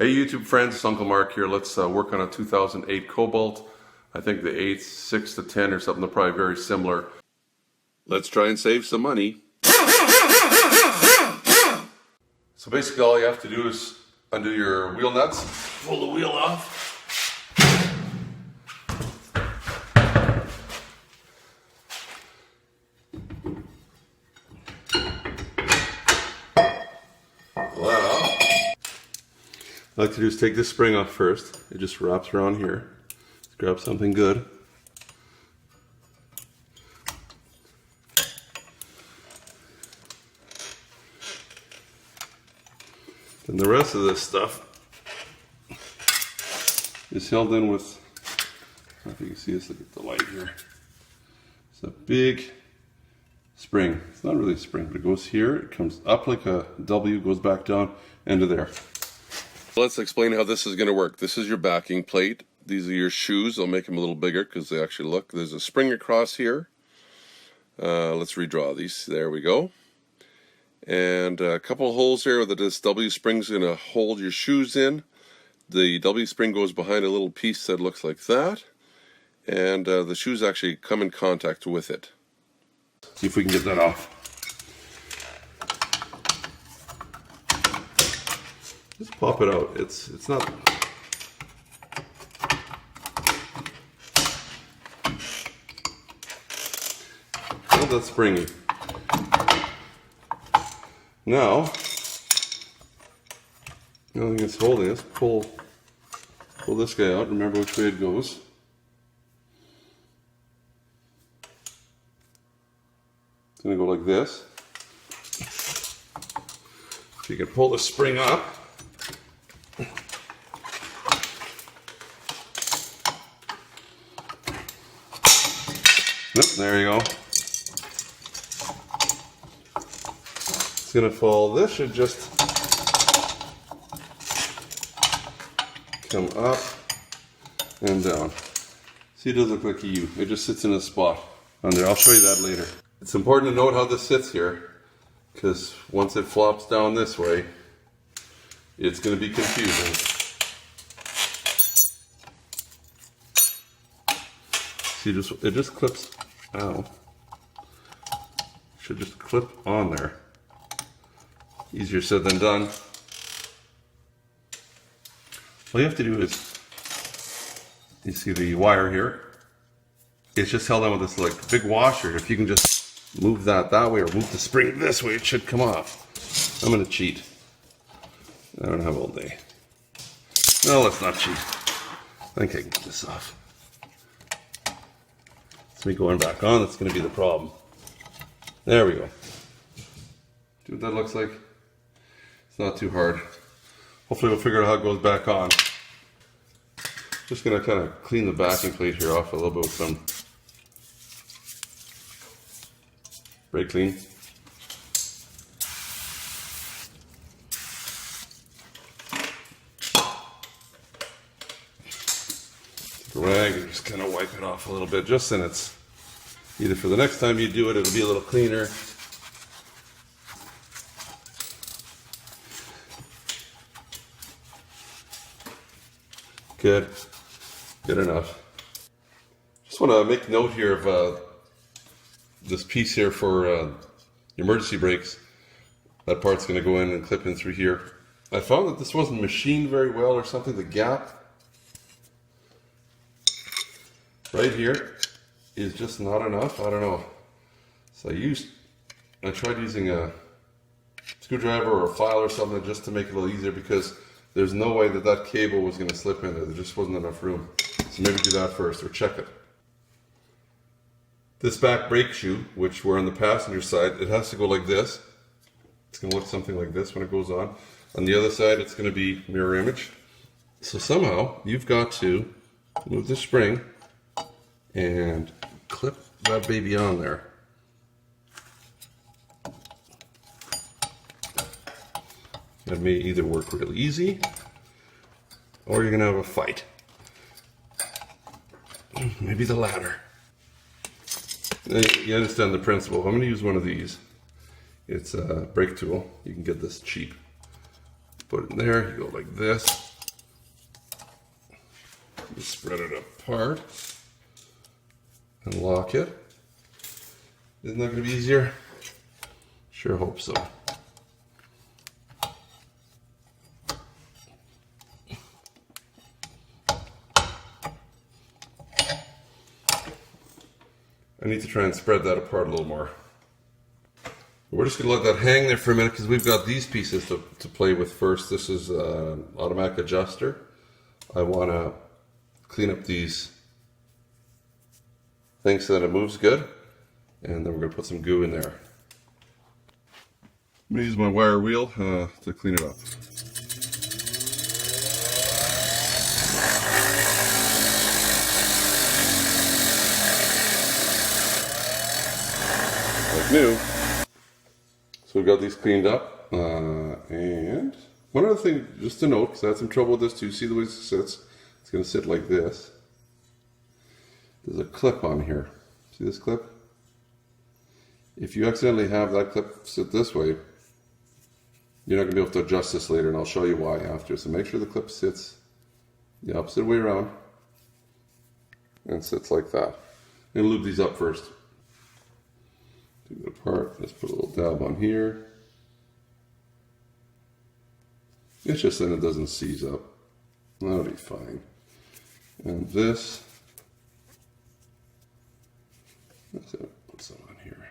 Hey YouTube friends, it's Uncle Mark here. Let's work on a 2008 Cobalt. I think the 8's 6 to 10 or something. They're probably very similar. Let's try and save some money. So basically all you have to do is undo your wheel nuts, pull the wheel off. Pull that off. What I like to do is take this spring off first. It just wraps around here. Let's grab something good. Then the rest of this stuff is held in with, I don't know if you can see this, look at the light here. It's a big spring. It's not really a spring, but it goes here, it comes up like a W, goes back down into there. Let's explain how this is going to work. This is your backing plate. These are your shoes. I'll make them a little bigger because they actually look. There's a spring across here. Let's redraw these. There we go. And a couple of holes here that this W spring is going to hold your shoes in. The W spring goes behind a little piece that looks like that. And the shoes actually come in contact with it. See if we can get that off. Just pop it out. It's not. Not that springy. Now, the only thing it's holding is pull this guy out. Remember which way it goes. It's going to go like this. So you can pull the spring up. Yep, there you go. It's going to fall. This should just come up and down. See, it does look like a U. It just sits in a spot on there. I'll show you that later. It's important to note how this sits here, because once it flops down this way, it's going to be confusing. See, it just clips. Ow. Should just clip on there. Easier said than done. All you have to do is, you see the wire here? It's just held on with this like big washer. If you can just move that way or move the spring this way, it should come off. I'm going to cheat. I don't have all day. No, let's not cheat. I think I can get this off. It's me going back on, that's going to be the problem. There we go. See what that looks like? It's not too hard. Hopefully we'll figure out how it goes back on. Just going to kind of clean the backing plate here off a little bit with some brake clean. Rag and just kind of wipe it off a little bit, just so it's either for the next time you do it, it'll be a little cleaner. Good enough. Just want to make note here of this piece here for emergency brakes. That part's going to go in and clip in through here. I found that this wasn't machined very well or something. The gap right here is just not enough. I don't know. So I tried using a screwdriver or a file or something just to make it a little easier, because there's no way that cable was going to slip in there. There just wasn't enough room. So maybe do that first, or check it. This back brake shoe, which we're on the passenger side, it has to go like this. It's going to look something like this when it goes on. On the other side, it's going to be mirror image. So somehow you've got to move the spring and clip that baby on there. That may either work really easy, or you're going to have a fight. Maybe the latter. You understand the principle. I'm going to use one of these. It's a brake tool. You can get this cheap. Put it in there, you go like this. You spread it apart and lock it. Isn't that going to be easier? Sure hope so. I need to try and spread that apart a little more. We're just going to let that hang there for a minute because we've got these pieces to play with first. This is an automatic adjuster. I want to clean up these things so that it moves good. And then we're going to put some goo in there. I'm going to use my wire wheel to clean it up. Like new. So we've got these cleaned up. And one other thing just to note, because I had some trouble with this too. See the way it sits? It's going to sit like this. There's a clip on here. See this clip? If you accidentally have that clip sit this way, you're not going to be able to adjust this later, and I'll show you why after. So make sure the clip sits the opposite way around and sits like that. I'm going to lube these up first. Take it apart. Let's put a little dab on here. It's just then it doesn't seize up. That'll be fine. And this, let's put some on here.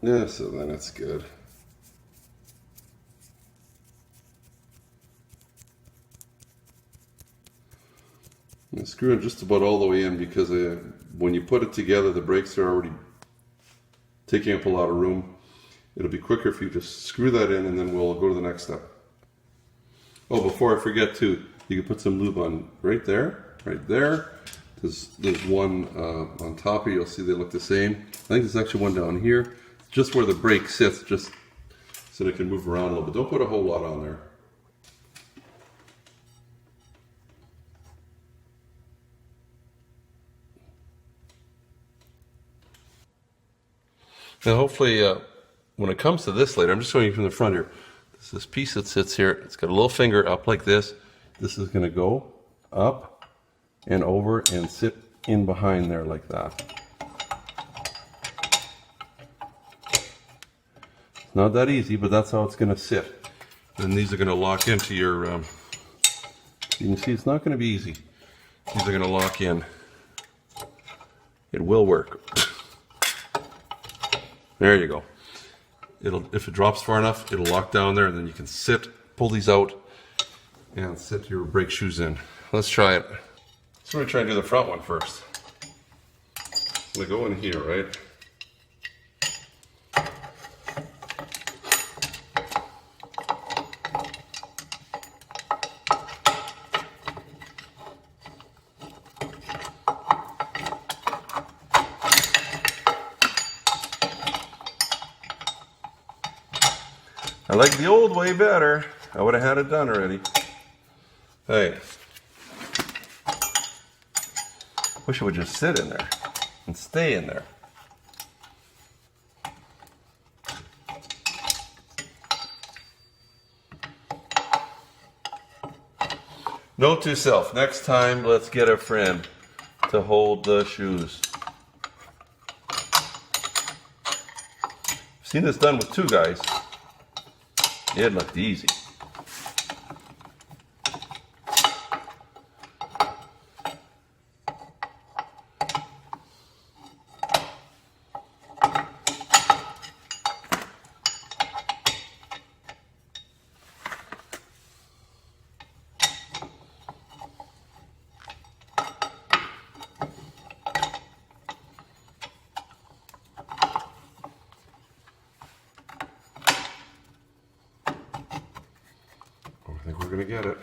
Yeah, so then it's good. And screw it just about all the way in because when you put it together, the brakes are already taking up a lot of room. It'll be quicker if you just screw that in, and then we'll go to the next step. Oh, before I forget too, you can put some lube on right there, right there. There's one on top here. You'll see they look the same. I think there's actually one down here, just where the brake sits, just so it can move around a little bit. Don't put a whole lot on there. Now hopefully when it comes to this later, I'm just showing you from the front here. This piece that sits here, it's got a little finger up like this. This is going to go up and over and sit in behind there like that. It's not that easy, but that's how it's going to sit. And these are going to lock into your, you can see it's not going to be easy. These are going to lock in. It will work. There you go. If it drops far enough, it'll lock down there, and then you can pull these out, and sit your brake shoes in. Let's try it. So we're going to try and do the front one first. I'm going to go in here, right? I like the old way better. I would have had it done already. Hey. Wish it would just sit in there and stay in there. Note to self, next time let's get a friend to hold the shoes. I've seen this done with 2 guys. It looked easy. I think we're going to get it.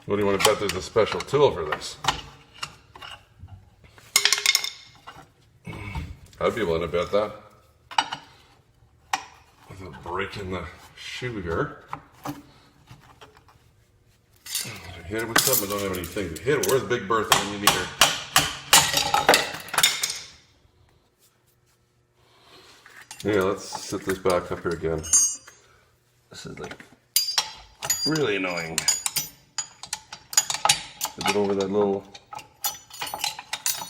What do you want to bet there's a special tool for this? I'd be willing to bet that. Without breaking the shoe here. Hit it with something, I don't have anything to hit it. Where's Big Bertha when you need her? Yeah, let's set this back up here again. This is like really annoying. Get over that little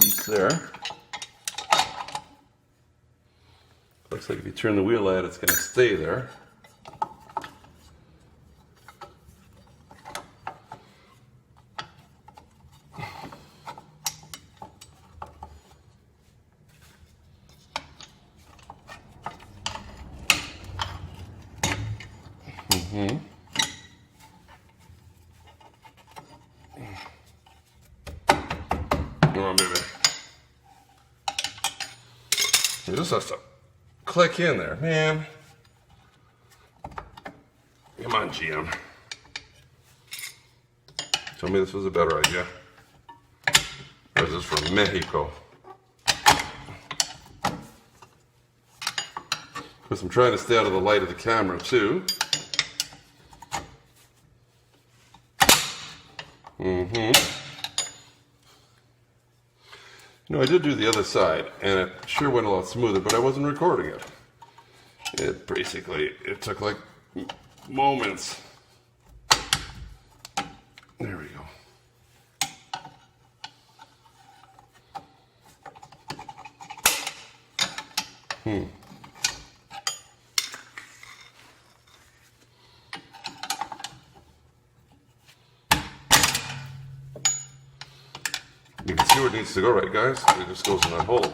piece there. Looks like if you turn the wheel out, it's going to stay there. Come on, baby. It just has to click in there, man. Come on, GM. Tell me this was a better idea. Or is this from Mexico? Because I'm trying to stay out of the light of the camera too. You know, I did do the other side, and it sure went a lot smoother, but I wasn't recording it. It basically, it took like moments. There we go. You can see where it needs to go, right, guys? It just goes in that hole.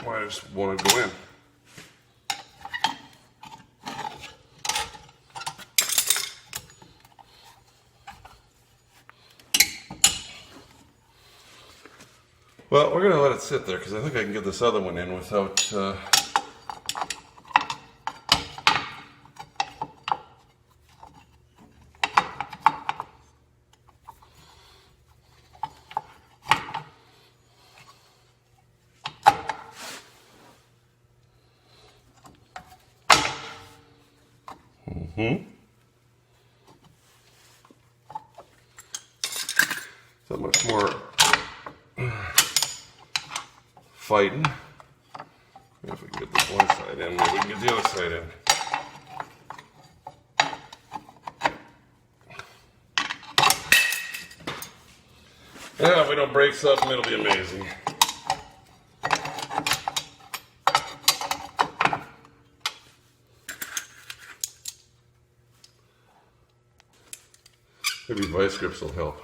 Well, I just want to go in. Well, we're going to let it sit there because I think I can get this other one in without... So much more fighting. If we can get this one side in, maybe we can get the other side in. Yeah, if we don't break something, it'll be amazing. Maybe vice grips will help.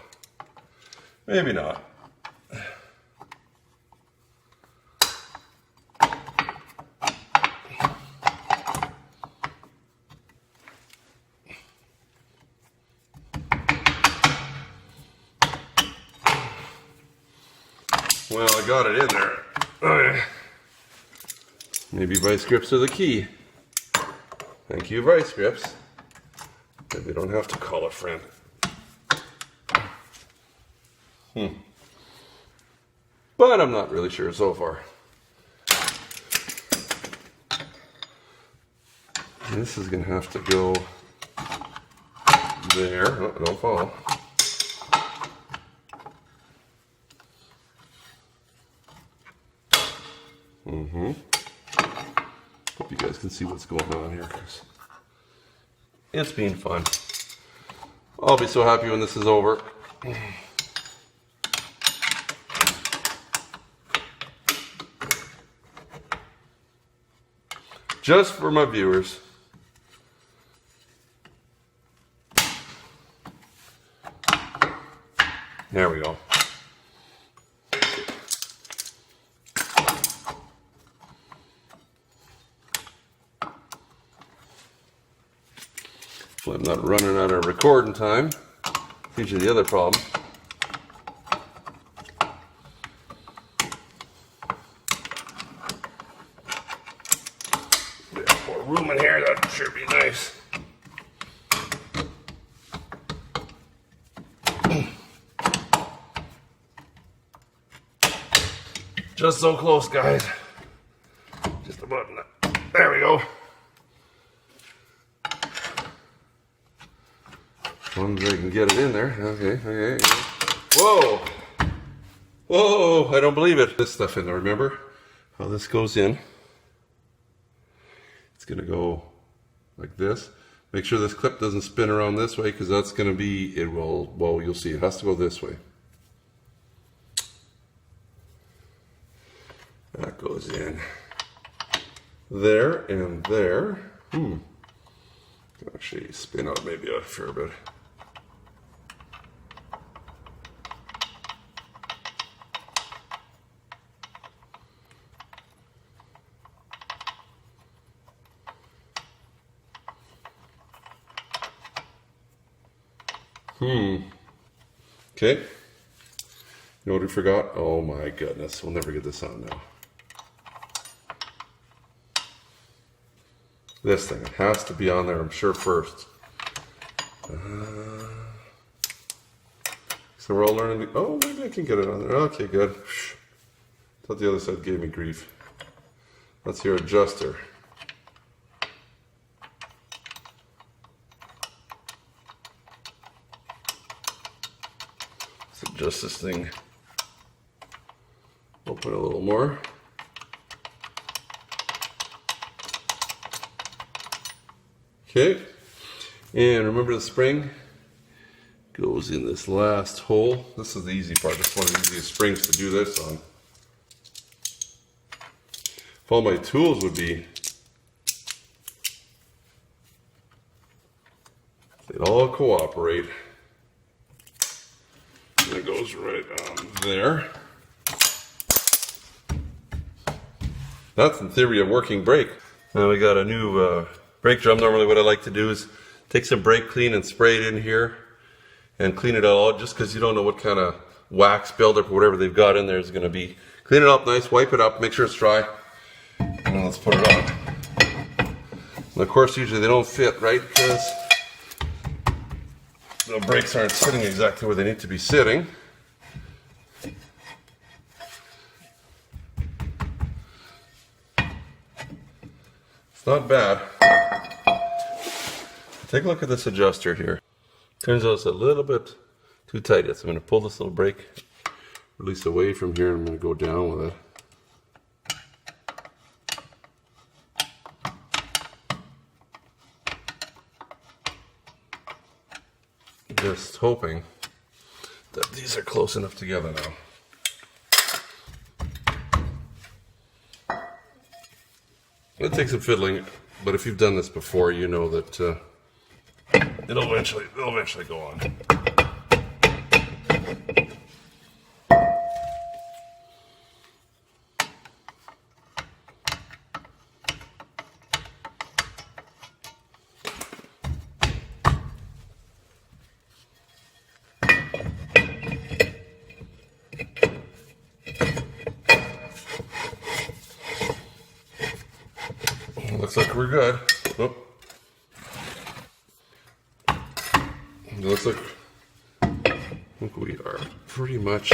Maybe not. Well, I got it in there. Okay. Maybe vice grips are the key. Thank you, vice grips. Maybe we don't have to call a friend. But I'm not really sure so far. This is going to have to go there. Oh, don't fall. Hope you guys can see what's going on here, because it's been fun. I'll be so happy when this is over. Just for my viewers. There we go. So I'm not running out of recording time. It's usually the other problem. More room in here, that sure be nice. Just so close, guys. As long as I can get it in there. Okay. Whoa! Whoa! I don't believe it. This stuff in there, remember how this goes in? It's gonna go like this. Make sure this clip doesn't spin around this way, because that's gonna be, it will, well, you'll see, it has to go this way. That goes in there and there. Actually spin out maybe a fair bit. Okay. You know what we forgot? Oh my goodness. We'll never get this on now. This thing. It has to be on there, I'm sure, first. So we're all learning. Oh, maybe I can get it on there. Okay, good. Thought the other side gave me grief. That's your adjuster. Adjust this thing. Open a little more. Okay, and remember the spring goes in this last hole. This is the easy part. This is one of the easiest springs to do this on. If all my tools would be, they'd all cooperate. And it goes right on there. That's in theory a working brake. Now we got a new brake drum. Normally what I like to do is take some brake clean and spray it in here and clean it all, just because you don't know what kind of wax buildup or whatever they've got in there is going to be. Clean it up nice, wipe it up, make sure it's dry, and then let's put it on. And of course usually they don't fit right, because the brakes aren't sitting exactly where they need to be sitting. It's not bad. Take a look at this adjuster here. Turns out it's a little bit too tight. So I'm going to pull this little brake release away from here, and I'm going to go down with it. Just hoping that these are close enough together now. It takes some fiddling, but if you've done this before, you know that they'll eventually go on. Looks like we're good. Oh. It looks like I think we are pretty much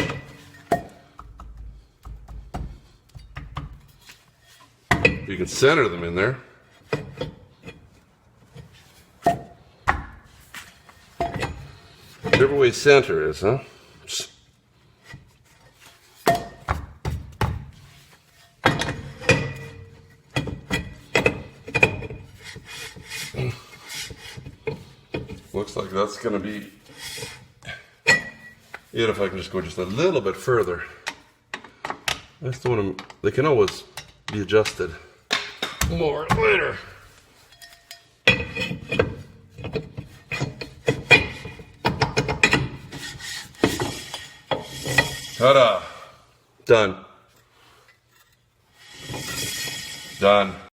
you can center them in there. Whichever way center is, huh? Looks like that's going to be it. If I can just go just a little bit further. I just don't want them, they can always be adjusted more later. Ta-da! Done. Done.